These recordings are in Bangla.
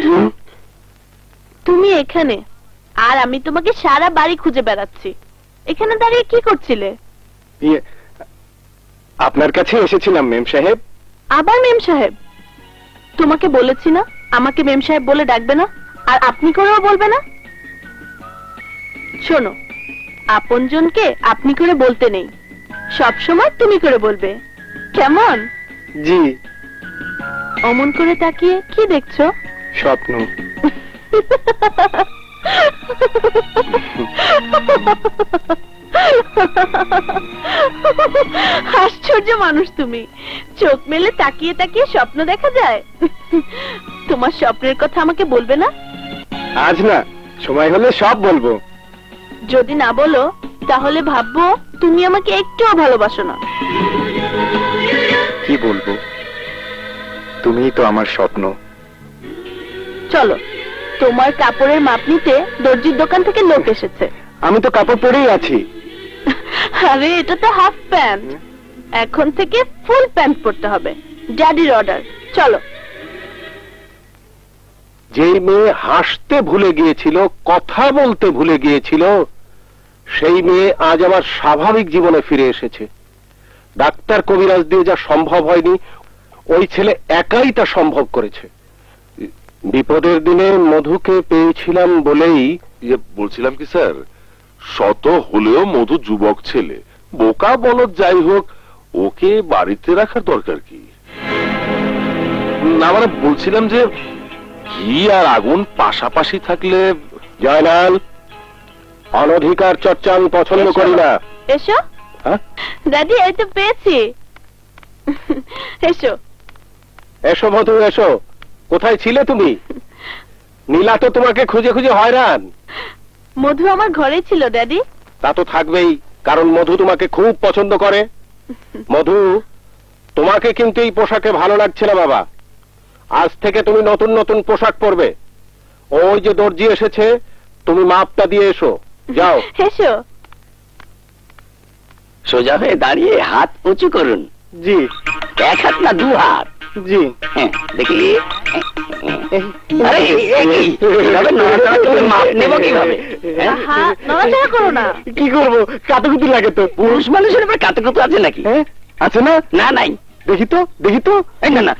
মধু, তুমি এখানে আর আমি তোমাকে সারা বাড়ি খুঁজে বেড়াচ্ছি। এখানে দাঁড়িয়ে কি করছিলে? আপনার কাছে এসেছিলাম মেম সাহেব। আবার মেম সাহেব? তোমাকে বলেছি না আমাকে মেম সাহেব বলে ডাকবে না, আর আপনি করেও বলবে না। শোনো, আপনজনকে আপনি করে বলতে নেই, সব সময় তুমি করে বলবে, কেমন? জি। অমন করে তাকিয়ে কি দেখছো? স্বপ্ন। আশ্চর্য মানুষ তুমি, চোখ মেলে তাকিয়ে তাকিয়ে স্বপ্ন দেখা যায়। তোমার স্বপ্নের কথা আমাকে বলবে না? আজ না, সময় হলে সব বলবো। যদি না বলো তাহলে ভাববো তুমি আমাকে একটুও ভালোবাসো না। কি বলবো, তুমিই তো আমার স্বপ্ন। চলো, তোমার কাপড়ের মাপ নিতে দর্জির দোকান থেকে লোক এসেছে। আমি তো কাপড় পরেই আছি। আরে এটা তো হাফ প্যান্ট, এখন থেকে ফুল প্যান্ট পরতে হবে, ড্যাডির অর্ডার। চলো। যেই মেয়ে হাসতে ভুলে গিয়েছিল, কথা বলতে ভুলে গিয়েছিল, সেই মেয়ে আজ আমার স্বাভাবিক জীবনে ফিরে এসেছে। ডাক্তার কবিরাজ দিয়ে যা সম্ভব হয়নি, ওই ছেলে একাই তা সম্ভব করেছে। বিপদের দিনে মধুকে পেয়েছিলাম বলেই। বলছিলাম কি স্যার, শত হলেও মধু যুবক ছেলে, বোকা বলদ যাই হোক, ওকে বাড়িতে রাখার দরকার কি? না মানে বলছিলাম যে ঘি আর আগুন পাশাপাশি থাকলে। জয়নাল, অনধিকার চর্চা আমি পছন্দ করি না। এসো। দাদি, এই তো পেয়েছি। এসো এসো মধু, এসো। কোথায় ছিলে তুমি? নীলা তো তোমাকে খুঁজে খুঁজে হয়রান। মধু আমার ঘরে ছিল ড্যাডি। তা তো থাকবেই, কারণ মধু তোমাকে খুব পছন্দ করে। মধু, তোমাকে কিন্তু এই পোশাকে ভালো লাগছে না বাবা। আজ থেকে তুমি নতুন নতুন পোশাক পরবে। ওই যে দর্জি এসেছে, তুমি মাপটা দিয়ে এসো। যাও। এসো। সোজা হয়ে দাঁড়িয়ে হাত উঁচু করুন। জি। এক হাত না দু হাত? জি। দেখি। মাপ নেব কিভাবে? নড়াচড়া করো না। কি করবো, কাতুকুতু লাগে তো। পুরুষ মানুষের উপর কাতুকুতু আছে নাকি? আছে না? না, নাই। দেখি তো, দেখি তো। না না,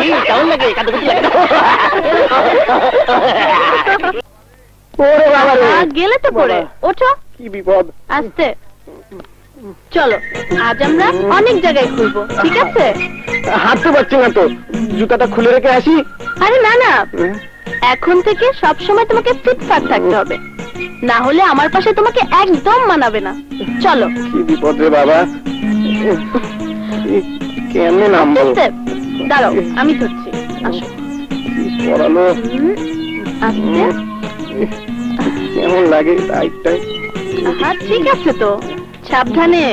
কি কেমন লাগে? কাতুকুতু লাগে? গেলে তো পড়ে ওঠো। কি বিপদ। আস্তে। চলো, আজ আমরা অনেক জায়গায় ঘুরবো, ঠিক আছে? হাঁটতে পারছি না তো, জুতাটা খুলে রেখে আসি। আরে না না, এখন থেকে সব সময় তোমাকে ফিটফাট থাকতে হবে, না হলে আমার পাশে তোমাকে একদম মানাবে না। চলো। কি বিপদ রে বাবা, কেমনে নামবো? দাঁড়াও, আমি ধরছি। আসো। পড়ালো। আস্তে। কেমন লাগে টাইটটাই? হ্যাঁ ঠিক আছে তো, সাবধানে।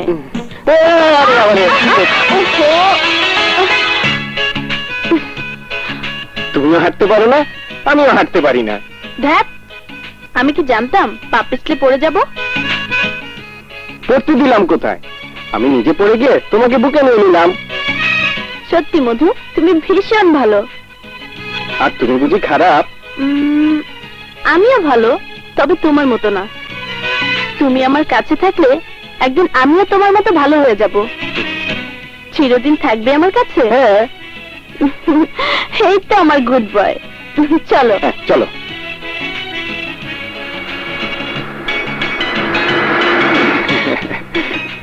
তুমিও হাঁটতে পারো না, আমিও হাঁটতে পারি না। ধ্যাত, আমি কি জানতাম পা পিছলে পড়ে যাব? পড়তে দিলাম কোথায়, আমি নিজে পড়ে গিয়ে তোমাকে বুকে নিয়ে নিলাম। সত্যি মধু, তুমি ভীষণ ভালো। আর তুমি বুঝি খারাপ? আমিও ভালো, তবে তোমার মতো না। তুমি আমার কাছে থাকলে একদিন আমিও তোমার মতো ভালো হয়ে যাব। চিরদিন থাকবে আমার কাছে? হ্যাঁ। এই তো আমার গুড বয়। চলো। চলো।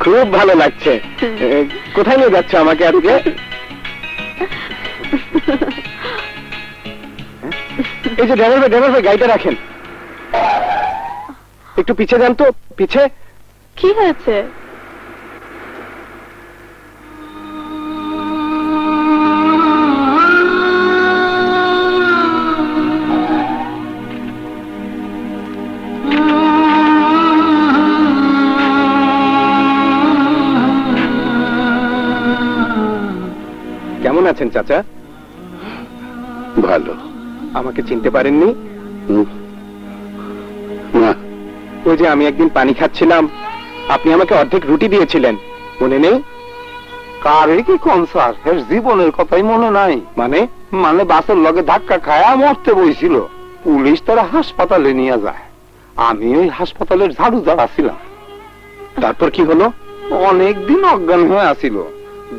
খুব ভালো লাগছে। কোথায় নিয়ে যাচ্ছে আমাকে আজকে? এই যে ড্রাইভার ভাই, গাড়িটা রাখেন। একটু পিছে যান তো, পিছে। কি হয়েছে? কেমন আছেন চাচা? ভালো। আমাকে চিনতে পারেননি? না। ওই যে আমি একদিন পানি খাচ্ছিলাম, আপনি আমাকে অর্ধেক রুটি দিয়েছিলেন, মনে নেই? কারে কি কোন স্যার এর জীবনের কথাই মনে নাই। মানে মানে বাসের লগে ধাক্কা খায়া মরতে বইছিল, পুলিশ তারা হাসপাতালে নিয়ে যায়, আমি ওই হাসপাতালের ঝাড়ুদার ছিলাম। তারপর কি হলো? অনেকদিন অজ্ঞান হয়ে আসিল,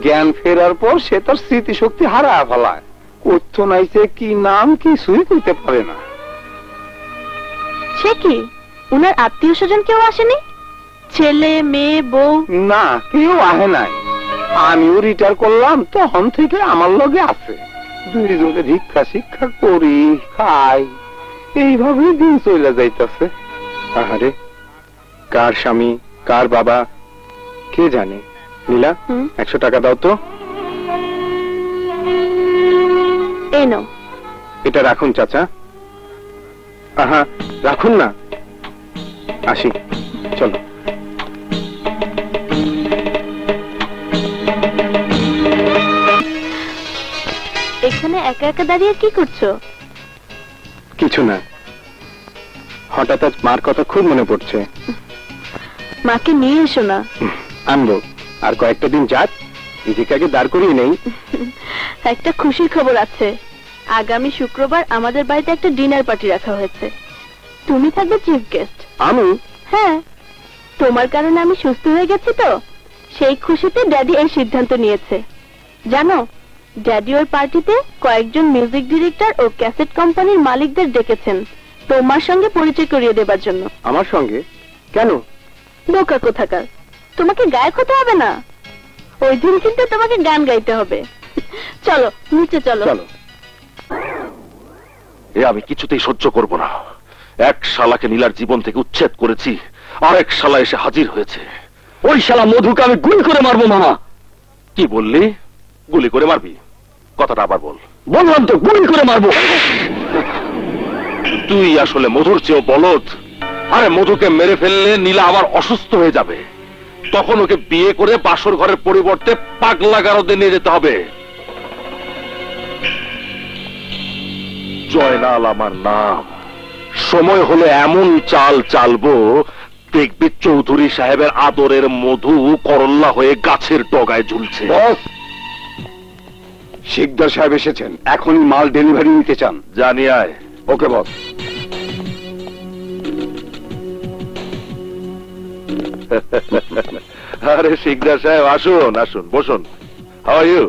জ্ঞান ফেরার পর সে তার স্মৃতিশক্তি হারায় ফেলায়, কোথ নাইছে কি নাম কিছুই কইতে পারে না। সে কি, উনার আত্মীয় স্বজন কেউ আসেনি? ছেলে মেয়ে বউ? না, কেউ আহে নাই। আমিও রিটায়ার করলাম, তখন থেকে আমার লগে আছে, দুইজনে ভিক্ষা শিক্ষা করি, খাই, এইভাবে দিন চলে যাইতেছে। আহারে, কার স্বামী কার বাবা কে জানে। নীলা, 100 টাকা দাও তো। এই নাও। এটা রাখুন চাচা। আহা, রাখুন না। আসি, চলো। এখানে একা একা দাঁড়িয়ে কি করছো? কিছু না, হঠাৎ আজ মার কথা খুব মনে পড়ছে। মাকে নিয়ে এসো না। আনবো, আর কয়েকটা দিন যাক, নিজেকে আগে দাঁড় করিয়ে নেই। একটা খুশির খবর আছে, আগামী শুক্রবার আমাদের বাড়িতে একটা ডিনার পার্টি রাখা হয়েছে, তুমি থাকবে চিফ গেস্ট। আমি? হ্যাঁ, তোমার কারণে আমি সুস্থ হয়ে গেছি তো, সেই খুশিতে ড্যাডি এই সিদ্ধান্ত নিয়েছে। জানো, ড্যাডি ওই পার্টিতে কয়েকজন মিউজিক ডিরেক্টর ও ক্যাসেট কোম্পানির মালিকদের ডেকেছেন তোমার সঙ্গে পরিচয় করিয়ে দেবার জন্য। আমার সঙ্গে? কেন? বোকা কোথাকার, তোমাকে গায়ক হতে হবে না, ওই দিন কিন্তু তোমাকে গান গাইতে হবে। চলো নিচে চলো। চলো। এ আমি কিছুতেই সহ্য করব না। এক শালাকে নীলার জীবন থেকে উচ্ছেদ করেছি, আর এক শালা এসে হাজির হয়েছে। ওই শালা মধুকে আমি গুলি করে মারবো মামা। কি বললি? গুলি করে মারবি? কথাটা আবার বল। বললাম তো, গুলি করে মারবো। তুই আসলে মধুর চেয়েও বলদ। আরে মধুকে মেরে ফেললে নীলা আবার অসুস্থ হয়ে যাবে, তখন ওকে বিয়ে করে বাসর ঘরের পরিবর্তে পাগলা গারদে নিয়ে যেতে হবে। জয়নাল আমার নাম। সময় হলে এমন চাল চালবো, দেখবি চৌধুরী সাহেবের আদরের মধু করল্লা হয়ে গাছের ডগায় ঝুলছে। শিকদার সাহেব এসেছেন, এখনই মাল ডেলিভারি নিতে চান। জানি আয়। ওকে বস। আরে শিকদার সাহেব, আসুন আসুন, বসুন। How are you?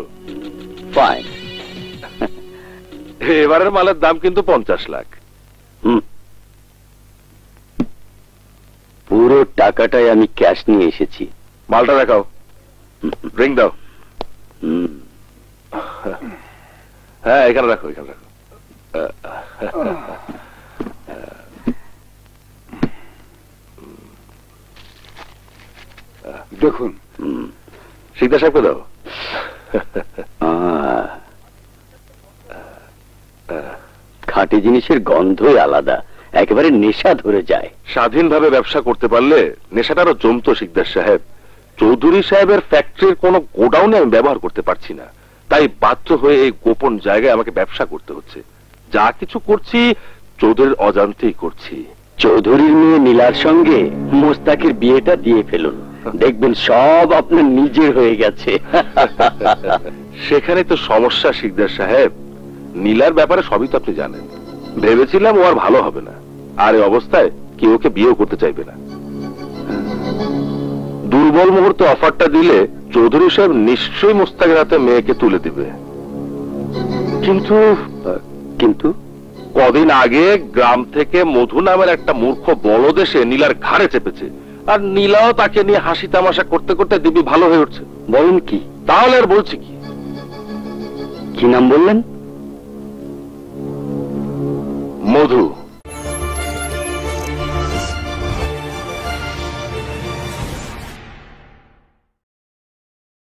ফাইন। এবারের মালের দাম কিন্তু 50 লাখ। পুরো টাকাটাই আমি ক্যাশ নিয়ে এসেছি। মালটা দেখাও, ড্রিঙ্ক দাও। হ্যাঁ, এখানে রাখো, এখানে রাখো। দেখুন, শিকদার সাহেবকে দাও। খাঁটি জিনিসের গন্ধই আলাদা, একেবারে নেশা ধরে যায়। স্বাধীনভাবে ব্যবসা করতে পারলে নেশাটারও জমতো শিকদার সাহেব। চৌধুরী সাহেবের ফ্যাক্টরির কোন গোডাউনে আমি ব্যবহার করতে পারছি না, তাই বাধ্য হয়ে এই গোপন জায়গায় আমাকে ব্যবসা করতে হচ্ছে। যা কিছু করছি চৌধুরীর অজান্তেই করছি। চৌধুরীর মেয়ে নীলার সঙ্গে মোস্তাকের বিয়েটা দিয়ে ফেলুন, দেখবেন সব আপনার নিজের হয়ে গেছে। সেখানে তো সমস্যা শিকদার সাহেব। নীলার ব্যাপারে সবই তো আপনি জানেন। ভেবেছিলাম ও আর ভালো হবে না, আর এই অবস্থায় কেউ ওকে বিয়েও করতে চাইবে না। দুর্বল মুহূর্তে অফারটা দিলে চৌধুরী সাহেব নিশ্চয়ই মোস্তাকের হাতে মেয়েকে তুলে দিবে। কিন্তু কিন্তু কদিন আগে গ্রাম থেকে মধু নামের একটা মূর্খ বলদ এসে নীলার ঘাড়ে চেপেছে, আর নীলাও তাকে নিয়ে হাসি তামাশা করতে করতে দিব্যি ভালো হয়ে উঠছে। বলুন কি? তাহলে আর বলছি কি? কি নাম বললেন? মধু।